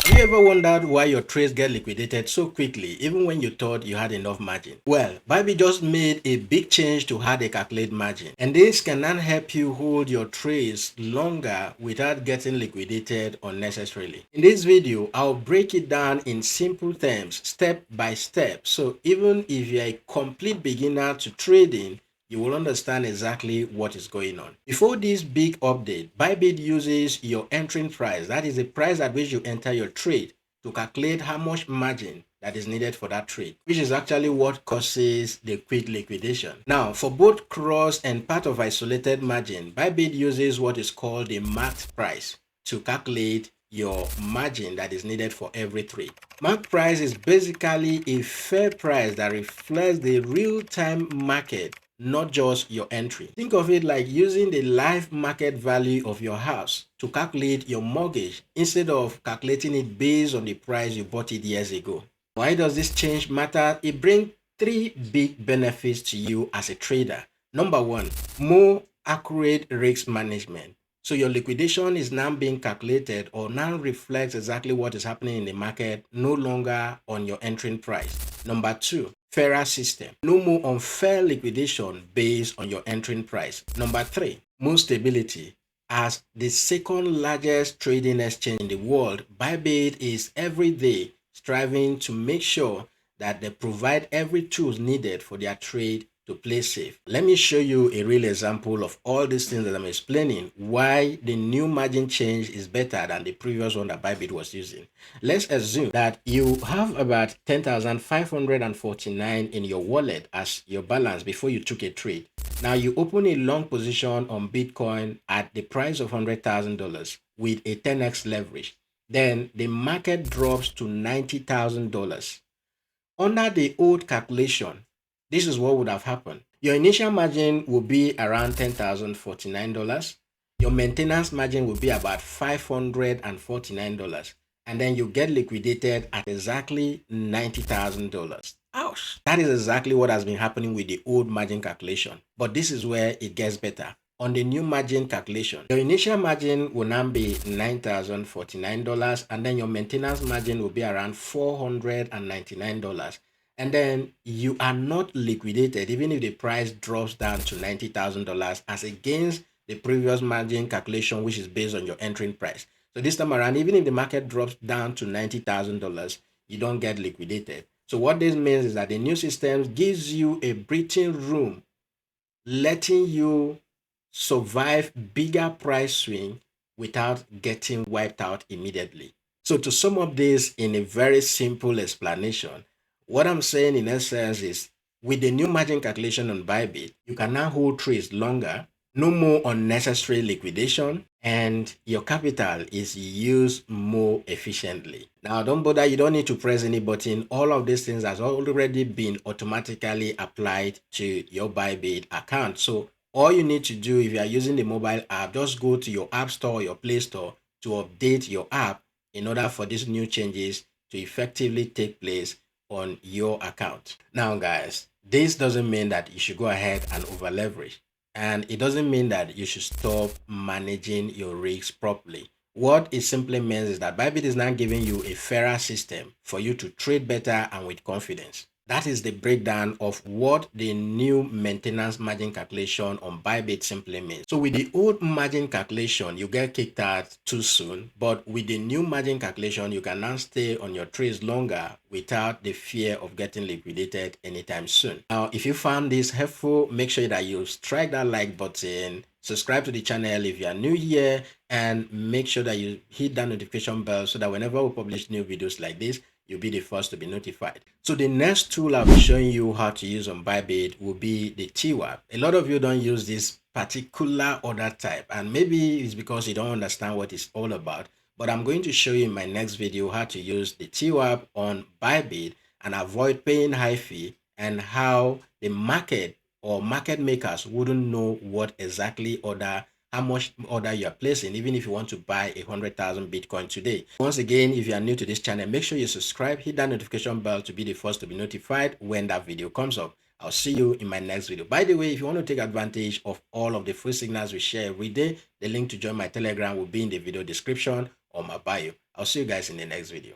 Have you ever wondered why your trades get liquidated so quickly even when you thought you had enough margin? Well, Bybit just made a big change to how they calculate margin, and this can now help you hold your trades longer without getting liquidated unnecessarily. In this video, I'll break it down in simple terms, step by step, so even if you're a complete beginner to trading, you will understand exactly what is going on. Before this big update, Bybit uses your entering price, that is the price at which you enter your trade, to calculate how much margin that is needed for that trade, which is actually what causes the quick liquidation. Now, for both cross and part of isolated margin, Bybit uses what is called the marked price to calculate your margin that is needed for every trade. Marked price is basically a fair price that reflects the real-time market, not just your entry. Think of it like using the live market value of your house to calculate your mortgage instead of calculating it based on the price you bought it years ago. Why does this change matter? It brings three big benefits to you as a trader. Number one, more accurate risk management. So your liquidation is now being calculated or now reflects exactly what is happening in the market, no longer on your entering price. Number two, fairer system. No more unfair liquidation based on your entering price. Number three, more stability. As the second largest trading exchange in the world, Bybit is every day striving to make sure that they provide every tool needed for their trade to play safe. Let me show you a real example of all these things that I'm explaining, why the new margin change is better than the previous one that Bybit was using. Let's assume that you have about 10,549 in your wallet as your balance before you took a trade. Now you open a long position on Bitcoin at the price of $100,000 with a 10x leverage. Then the market drops to $90,000. Under the old calculation, this is what would have happened. Your initial margin will be around $10,049. Your maintenance margin will be about $549. And then you get liquidated at exactly $90,000. Ouch! That is exactly what has been happening with the old margin calculation. But this is where it gets better. On the new margin calculation, your initial margin will now be $9,049, and then your maintenance margin will be around $499. And then you are not liquidated even if the price drops down to $90,000 as against the previous margin calculation, which is based on your entering price. So this time around, even if the market drops down to $90,000, you don't get liquidated. So what this means is that the new system gives you a breathing room, letting you survive bigger price swing without getting wiped out immediately. So to sum up this in a very simple explanation, what I'm saying in essence is, with the new margin calculation on Bybit, you can now hold trades longer, no more unnecessary liquidation, and your capital is used more efficiently. Now, don't bother, you don't need to press any button. All of these things has already been automatically applied to your Bybit account. So all you need to do, if you are using the mobile app, just go to your App Store or your Play Store to update your app in order for these new changes to effectively take place on your account. Now guys, this doesn't mean that you should go ahead and over leverage, and it doesn't mean that you should stop managing your risks properly. What it simply means is that Bybit is now giving you a fairer system for you to trade better and with confidence. That is the breakdown of what the new maintenance margin calculation on Bybit simply means. So with the old margin calculation, you get kicked out too soon, but with the new margin calculation, you can now stay on your trades longer without the fear of getting liquidated anytime soon. Now, if you found this helpful, make sure that you strike that like button, subscribe to the channel if you are new here, and make sure that you hit that notification bell so that whenever we publish new videos like this, you'll be the first to be notified. So the next tool I'll be showing you how to use on Bybit will be the 𝗕𝗲𝗄. A lot of you don't use this particular order type, and maybe it's because you don't understand what it's all about. But I'm going to show you in my next video how to use the 𝗕𝗲𝗄 on Bybit and avoid paying high fee, and how the market or market makers wouldn't know what exactly order, how much order you are placing, even if you want to buy 100,000 Bitcoin today. Once again, if you are new to this channel, make sure you subscribe, hit that notification bell to be the first to be notified when that video comes up. I'll see you in my next video. By the way, if you want to take advantage of all of the free signals we share every day, the link to join my Telegram will be in the video description, on my bio. I'll see you guys in the next video.